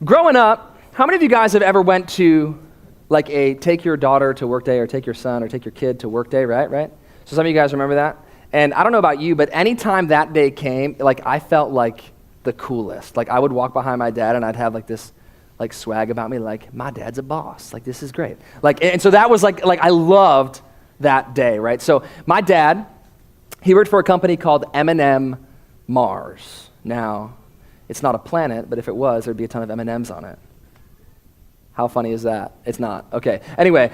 Growing up, how many of you guys have ever went to like a take your daughter to work day or take your son or take your kid to work day, right? So some of you guys remember that? And I don't know about you, but anytime that day came, like I felt like the coolest. Like I would walk behind my dad and I'd have like this like swag about me, like my dad's a boss. Like this is great. Like, and so that was like I loved that day, right? So my dad, he worked for a company called M&M Mars. Now, it's not a planet, but if it was, there'd be a ton of M&Ms on it. How funny is that? It's not. Okay. Anyway,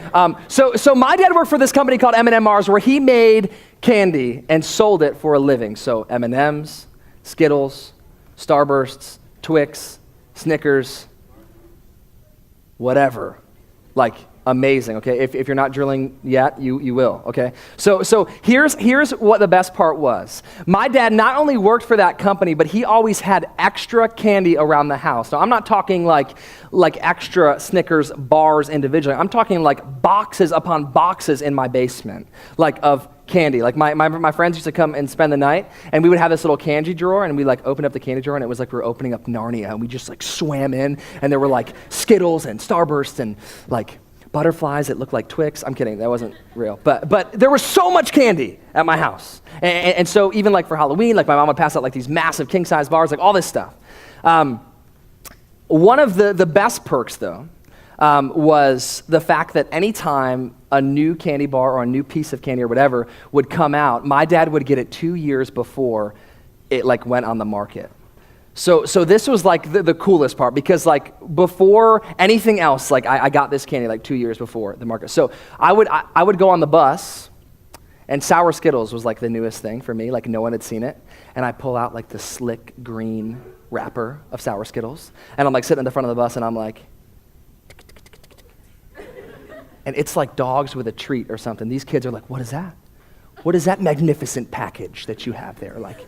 so my dad worked for this company called M&M Mars where he made candy and sold it for a living. So M&Ms, Skittles, Starbursts, Twix, Snickers, whatever. Like amazing, okay? If you're not drilling yet, you will, okay? So here's what the best part was. My dad not only worked for that company, but he always had extra candy around the house. Now, I'm not talking like extra Snickers bars individually. I'm talking like boxes upon boxes in my basement, like of candy. Like my friends used to come and spend the night, and we would have this little candy drawer, and we like opened up the candy drawer, and it was like we were opening up Narnia, and we just like swam in, and there were like Skittles and Starbursts and like butterflies that looked like Twix. I'm kidding, that wasn't real. But there was so much candy at my house. And so even like for Halloween, like my mom would pass out like these massive king-size bars, like all this stuff. One of the best perks though, was the fact that anytime a new candy bar or a new piece of candy or whatever would come out, my dad would get it 2 years before it like went on the market. So this was like the coolest part because like before anything else, like I got this candy like 2 years before the market. So I would go on the bus and Sour Skittles was like the newest thing for me, like no one had seen it. And I pull out like the slick green wrapper of Sour Skittles and I'm like sitting in the front of the bus and I'm like, and it's like dogs with a treat or something. These kids are like, what is that? What is that magnificent package that you have there? Like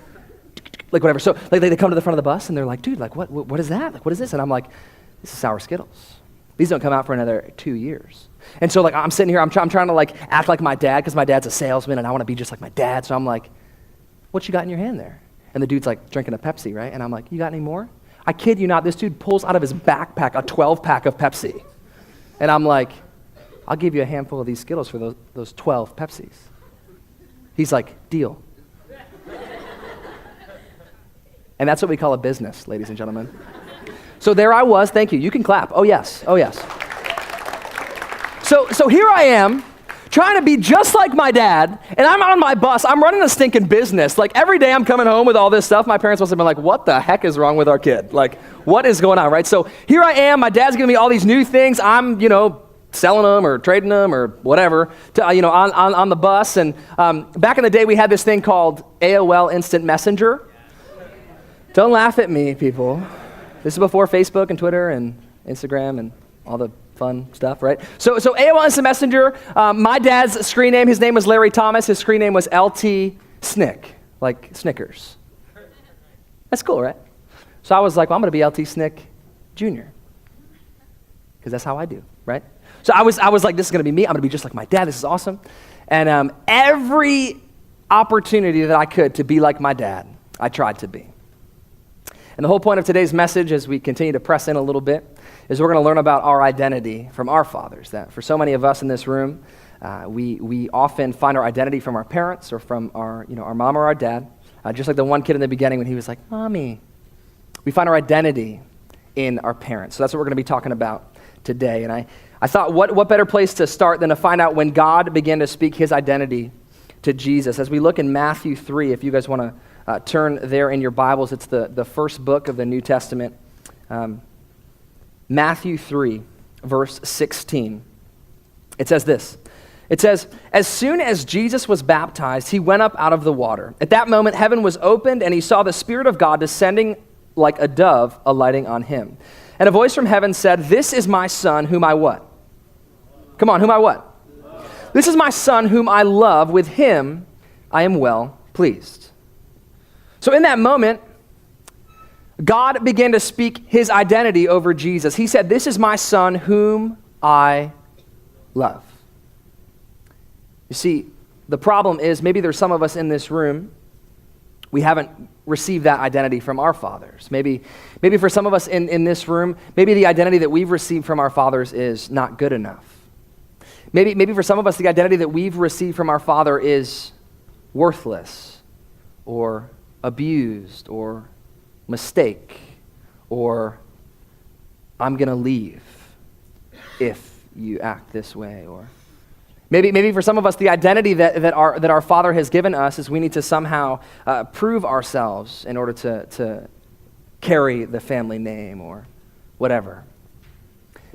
whatever. So like they come to the front of the bus and they're like, dude, like what is that? Like what is this? And I'm like, this is Sour Skittles. These don't come out for another 2 years. And so like I'm sitting here, I'm trying to like act like my dad because my dad's a salesman and I want to be just like my dad. So I'm like, what you got in your hand there? And the dude's like drinking a Pepsi, right? And I'm like, you got any more? I kid you not, this dude pulls out of his backpack a 12-pack of Pepsi. And I'm like, I'll give you a handful of these Skittles for those 12 Pepsis. He's like, deal. And that's what we call a business, ladies and gentlemen. So there I was, thank you. You can clap. Oh yes. So here I am, trying to be just like my dad, and I'm on my bus. I'm running a stinking business. Like every day I'm coming home with all this stuff. My parents must have been like, what the heck is wrong with our kid? Like, what is going on, right? So here I am, my dad's giving me all these new things. I'm, selling them or trading them or whatever, on the bus. And back in the day, we had this thing called AOL Instant Messenger. Don't laugh at me, people. This is before Facebook and Twitter and Instagram and all the fun stuff, right? So AOL Instant Messenger, my dad's screen name, his name was Larry Thomas. His screen name was LT Snick, like Snickers. That's cool, right? So I was like, well, I'm going to be LT Snick Jr. because that's how I do, right? So I was like, this is going to be me. I'm going to be just like my dad. This is awesome. And every opportunity that I could to be like my dad, I tried to be. And the whole point of today's message, as we continue to press in a little bit, is we're going to learn about our identity from our fathers. That for so many of us in this room, we often find our identity from our parents or from our mom or our dad. Just like the one kid in the beginning when he was like, Mommy. We find our identity in our parents. So that's what we're going to be talking about today. And I thought, what better place to start than to find out when God began to speak his identity to Jesus. As we look in Matthew 3, if you guys want to turn there in your Bibles, it's the first book of the New Testament. Matthew 3, verse 16. It says this. It says, as soon as Jesus was baptized, he went up out of the water. At that moment, heaven was opened, and he saw the Spirit of God descending like a dove alighting on him. And a voice from heaven said, this is my son whom I what? Come on, whom I what? Love. This is my son whom I love. With him I am well pleased. So in that moment, God began to speak his identity over Jesus. He said, this is my son whom I love. You see, the problem is maybe there's some of us in this room we haven't received that identity from our fathers. Maybe for some of us in this room, maybe the identity that we've received from our fathers is not good enough. Maybe for some of us, the identity that we've received from our father is worthless or abused or mistake or I'm going to leave if you act this way. Or maybe for some of us, the identity that our Father has given us is we need to somehow prove ourselves in order to carry the family name or whatever.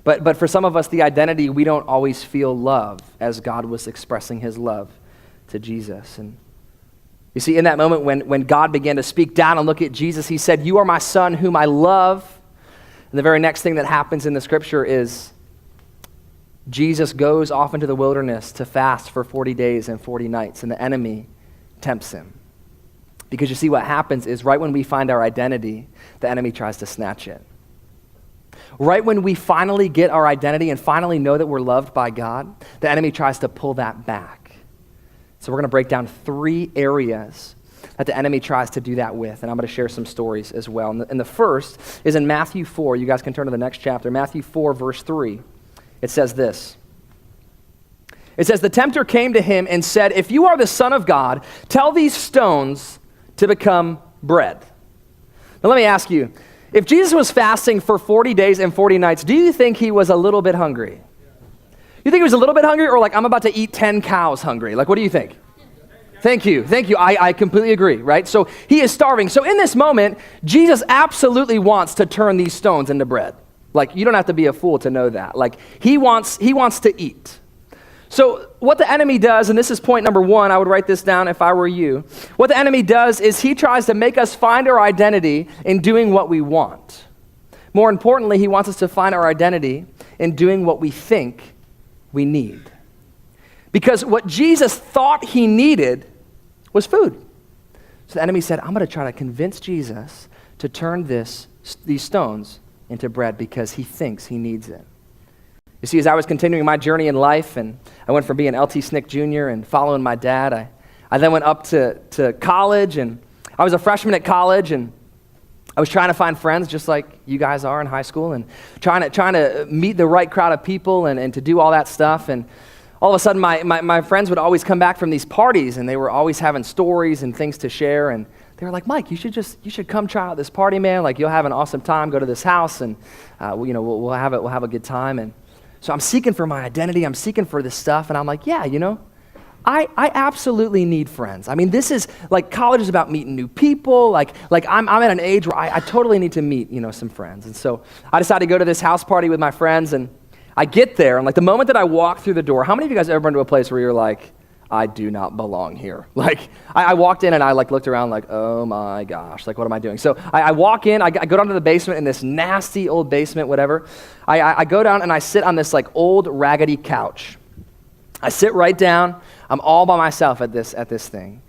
But for some of us, the identity, we don't always feel love as God was expressing his love to Jesus. And you see, in that moment when God began to speak down and look at Jesus, he said, "You are my son whom I love." And the very next thing that happens in the scripture is Jesus goes off into the wilderness to fast for 40 days and 40 nights, and the enemy tempts him. Because you see, what happens is right when we find our identity, the enemy tries to snatch it. Right when we finally get our identity and finally know that we're loved by God, the enemy tries to pull that back. So we're going to break down 3 areas that the enemy tries to do that with, and I'm going to share some stories as well. And the first is in Matthew 4. You guys can turn to the next chapter. Matthew 4, verse 3. It says this. It says, "The tempter came to him and said, 'If you are the Son of God, tell these stones to become bread.'" Now let me ask you, if Jesus was fasting for 40 days and 40 nights, do you think he was a little bit hungry? You think he was a little bit hungry, or like, I'm about to eat 10 cows hungry? Like, what do you think? Thank you. I completely agree, right? So he is starving. So in this moment, Jesus absolutely wants to turn these stones into bread. Like, you don't have to be a fool to know that. Like, he wants to eat. So what the enemy does, and this is point number 1, I would write this down if I were you. What the enemy does is he tries to make us find our identity in doing what we want. More importantly, he wants us to find our identity in doing what we think we need. Because what Jesus thought he needed was food. So the enemy said, I'm going to try to convince Jesus to turn these stones into bread because he thinks he needs it. You see, as I was continuing my journey in life, and I went from being LT Snick Jr. and following my dad, I then went up to college, and I was a freshman at college, and I was trying to find friends just like you guys are in high school, and trying to meet the right crowd of people and to do all that stuff. And all of a sudden, my friends would always come back from these parties, and they were always having stories and things to share. And they were like, "Mike, you should come try out this party, man. Like, you'll have an awesome time. Go to this house, and we'll have a good time." And so I'm seeking for my identity. I'm seeking for this stuff, and I'm like, yeah, I absolutely need friends. I mean, this is like college is about meeting new people. Like I'm at an age where I totally need to meet some friends. And so I decided to go to this house party with my friends, and I get there, and like the moment that I walk through the door, how many of you guys ever been to a place where you're like, I do not belong here? Like I walked in and I like looked around like, oh my gosh, like what am I doing? So I walk in, I go down to the basement, in this nasty old basement, whatever. I go down and I sit on this like old raggedy couch. I sit right down. I'm all by myself at this thing.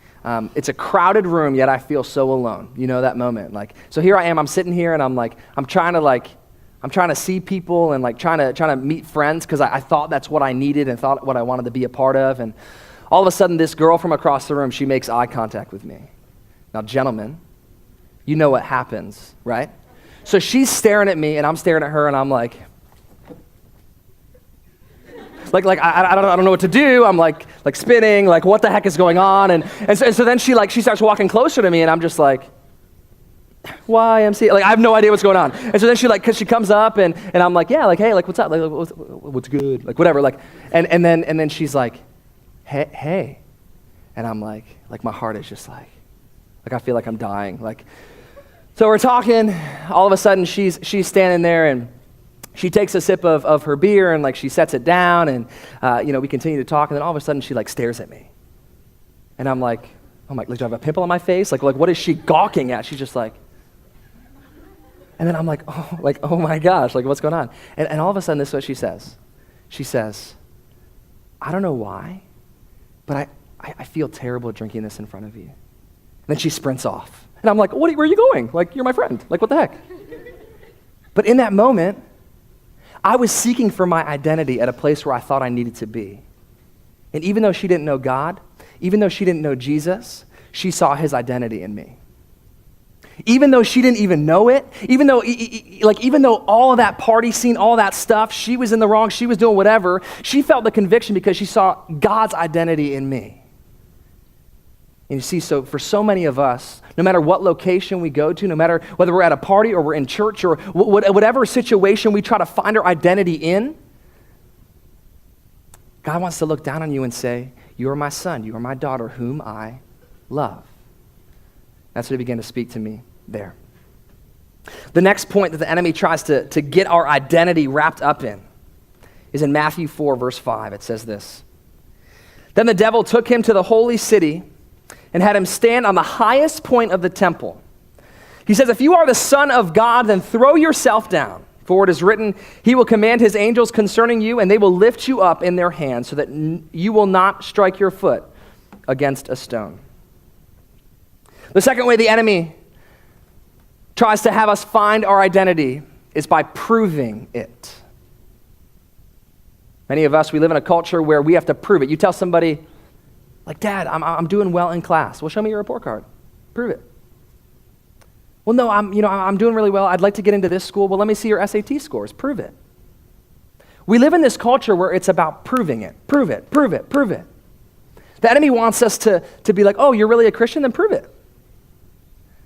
It's a crowded room, yet I feel so alone. You know that moment. Like, so here I am. I'm sitting here, and I'm trying to see people and like trying to meet friends because I thought that's what I needed and thought what I wanted to be a part of. And all of a sudden, this girl from across the room, she makes eye contact with me. Now, gentlemen, you know what happens, right? So she's staring at me, and I'm staring at her, and I'm like I don't know what to do. I'm like spinning, like what the heck is going on? And so then she starts walking closer to me, and I'm just like, YMCA, like I have no idea what's going on. And so then she comes up, and I'm like, yeah, like hey, like what's up? Like what's good? Like whatever. Like and then she's like, hey, and I'm like my heart is just like I feel like I'm dying. Like, so we're talking. All of a sudden, she's standing there, and she takes a sip of her beer, and like she sets it down, and we continue to talk, and then all of a sudden she like stares at me, and I'm like, do I have a pimple on my face? Like what is she gawking at? She's just like, and then I'm like, oh my gosh, like what's going on? And all of a sudden, this is what she says. She says, I don't know why, but I feel terrible drinking this in front of you. And then she sprints off, and I'm like, where are you going? Like, you're my friend. Like, what the heck? But in that moment, I was seeking for my identity at a place where I thought I needed to be. And even though she didn't know God, even though she didn't know Jesus, she saw his identity in me. Even though she didn't even know it, even though all of that party scene, all that stuff, she was in the wrong, she was doing whatever, she felt the conviction because she saw God's identity in me. And you see, so for so many of us, no matter what location we go to, no matter whether we're at a party or we're in church or whatever situation we try to find our identity in, God wants to look down on you and say, you are my son, you are my daughter, whom I love. That's what he began to speak to me there. The next point that the enemy tries to get our identity wrapped up in is in Matthew 4, verse 5. It says this: Then the devil took him to the holy city and had him stand on the highest point of the temple. He says, if you are the Son of God, then throw yourself down. For it is written, he will command his angels concerning you, and they will lift you up in their hands so that you will not strike your foot against a stone. The second way the enemy tries to have us find our identity is by proving it. Many of us, we live in a culture where we have to prove it. You tell somebody, like, Dad, I'm doing well in class. Well, show me your report card. Prove it. Well, no, I'm doing really well. I'd like to get into this school. Well, let me see your SAT scores. Prove it. We live in this culture where it's about proving it. Prove it, prove it, prove it. The enemy wants us to be like, oh, you're really a Christian? Then prove it.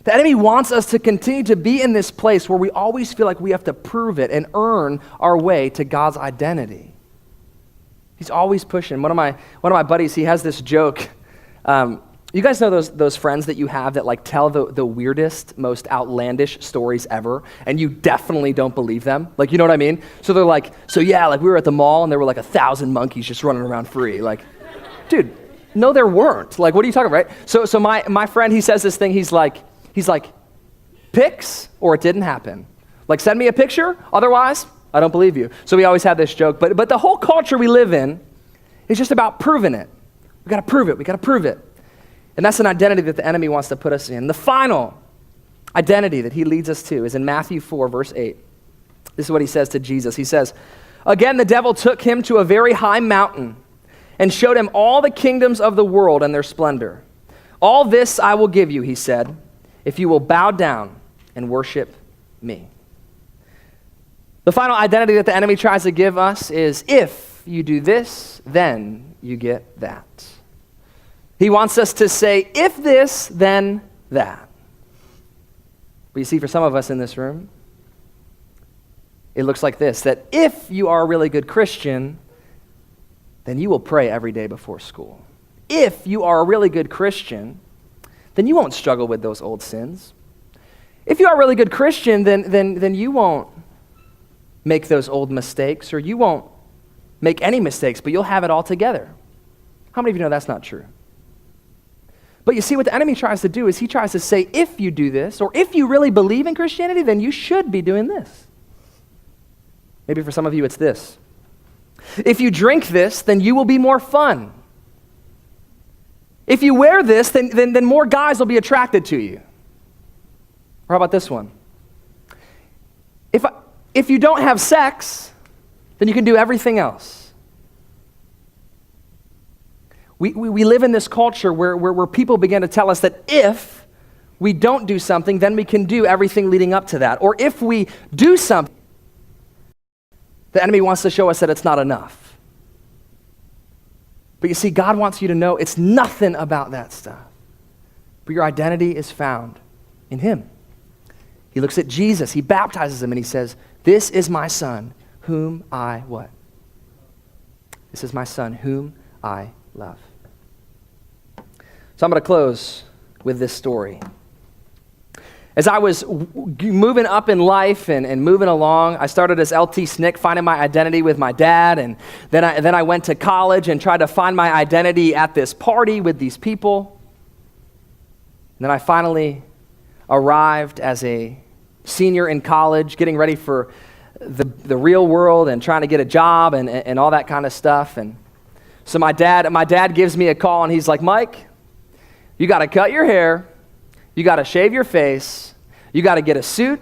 The enemy wants us to continue to be in this place where we always feel like we have to prove it and earn our way to God's identity. He's always pushing. One of my buddies, he has this joke. You guys know those friends that you have that like tell the weirdest, most outlandish stories ever, and you definitely don't believe them? Like, you know what I mean? So they're like, we were at the mall and there were like 1,000 monkeys just running around free. Like, dude, no, there weren't. Like, what are you talking about, right? So my friend, he says this thing, he's like, pics or it didn't happen. Like, send me a picture, otherwise, I don't believe you. So we always have this joke, but the whole culture we live in is just about proving it. We got to prove it. And that's an identity that the enemy wants to put us in. The final identity that he leads us to is in Matthew 4, verse 8. This is what he says to Jesus. He says, again, the devil took him to a very high mountain and showed him all the kingdoms of the world and their splendor. All this I will give you, he said, if you will bow down and worship me. The final identity that the enemy tries to give us is, if you do this, then you get that. He wants us to say, if this, then that. But you see, for some of us in this room, it looks like this, that if you are a really good Christian, then you will pray every day before school. If you are a really good Christian, then you won't struggle with those old sins. If you are a really good Christian, then you won't make those old mistakes, or you won't make any mistakes, but you'll have it all together. How many of you know that's not true? But you see, what the enemy tries to do is he tries to say, if you do this, or if you really believe in Christianity, then you should be doing this. Maybe for some of you it's this. If you drink this, then you will be more fun. If you wear this, then more guys will be attracted to you. Or how about this one? If you don't have sex, then you can do everything else. We live in this culture where people begin to tell us that if we don't do something, then we can do everything leading up to that. Or if we do something, the enemy wants to show us that it's not enough. But you see, God wants you to know it's nothing about that stuff. But your identity is found in him. He looks at Jesus, he baptizes him, and he says, this is my son, whom I what? This is my son, whom I love. So I'm going to close with this story. As I was moving up in life and moving along, I started as LT Snick, finding my identity with my dad, and then I went to college and tried to find my identity at this party with these people. And then I finally arrived as a senior in college, getting ready for the real world and trying to get a job and all that kind of stuff. And so my dad gives me a call, and he's like, Mike, you got to cut your hair. You got to shave your face. You got to get a suit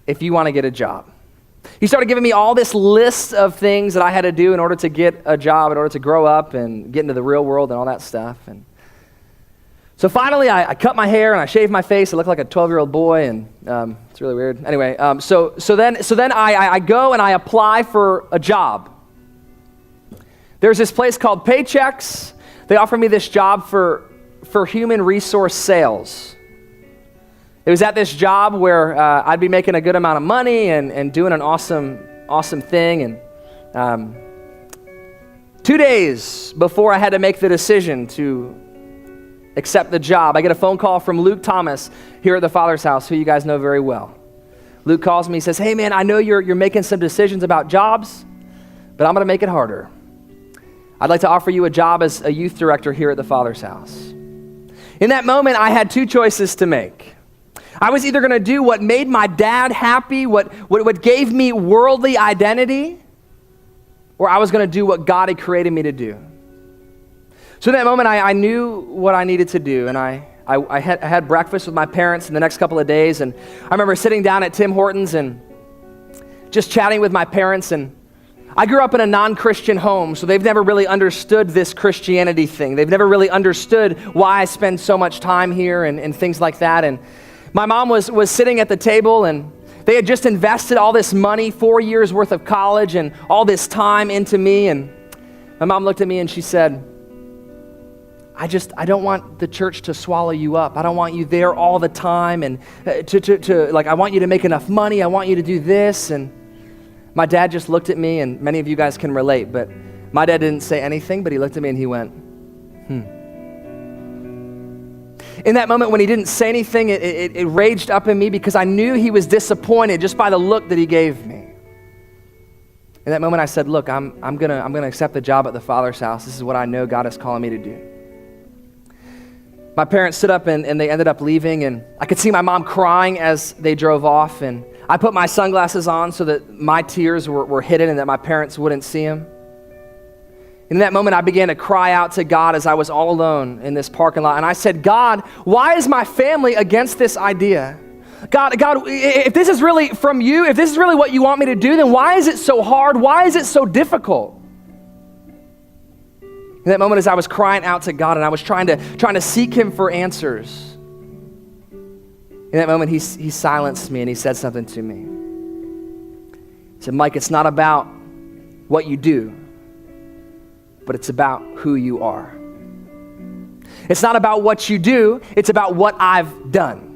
if you want to get a job. He started giving me all this list of things that I had to do in order to get a job, in order to grow up and get into the real world and all that stuff. And So finally, I cut my hair and I shaved my face. I look like a 12-year-old boy, and it's really weird. Anyway, so then I go and I apply for a job. There's this place called Paychex. They offer me this job for human resource sales. It was at this job where I'd be making a good amount of money and doing an awesome thing. And 2 days before I had to make the decision to accept the job, I get a phone call from Luke Thomas here at the Father's House, who you guys know very well. Luke calls me, says, "Hey man, I know you're making some decisions about jobs, but I'm going to make it harder. I'd like to offer you a job as a youth director here at the Father's House." In that moment, I had two choices to make. I was either going to do what made my dad happy, what gave me worldly identity, or I was going to do what God had created me to do. So in that moment, I knew what I needed to do, and I had breakfast with my parents in the next couple of days, and I remember sitting down at Tim Hortons and just chatting with my parents. And I grew up in a non-Christian home, so they've never really understood this Christianity thing. They've never really understood why I spend so much time here and things like that. And my mom was sitting at the table, and they had just invested all this money, 4 years worth of college and all this time into me. And my mom looked at me and she said, I don't want the church to swallow you up. I don't want you there all the time, and I want you to make enough money. I want you to do this. And my dad just looked at me, and many of you guys can relate, but my dad didn't say anything, but he looked at me and he went, In that moment when he didn't say anything, it raged up in me because I knew he was disappointed just by the look that he gave me. In that moment I said, look, I'm gonna accept the job at the Father's House. This is what I know God is calling me to do. My parents stood up and they ended up leaving, and I could see my mom crying as they drove off, and I put my sunglasses on so that my tears were hidden and that my parents wouldn't see them. In that moment, I began to cry out to God as I was all alone in this parking lot, and I said, God, why is my family against this idea? God, if this is really from you, if this is really what you want me to do, then why is it so hard? Why is it so difficult? In that moment, as I was crying out to God and I was trying to seek him for answers, in that moment, he silenced me and he said something to me. He said, Mike, it's not about what you do, but it's about who you are. It's not about what you do, it's about what I've done.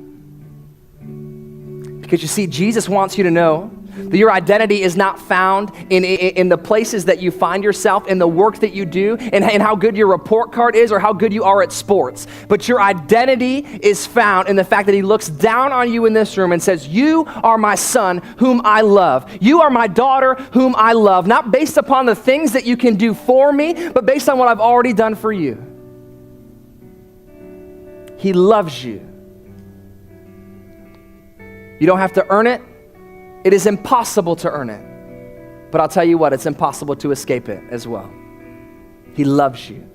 Because you see, Jesus wants you to know that your identity is not found in the places that you find yourself, in the work that you do, and how good your report card is or how good you are at sports. But your identity is found in the fact that he looks down on you in this room and says, you are my son whom I love. You are my daughter whom I love. Not based upon the things that you can do for me, but based on what I've already done for you. He loves you. You don't have to earn it. It is impossible to earn it. But I'll tell you what, it's impossible to escape it as well. He loves you.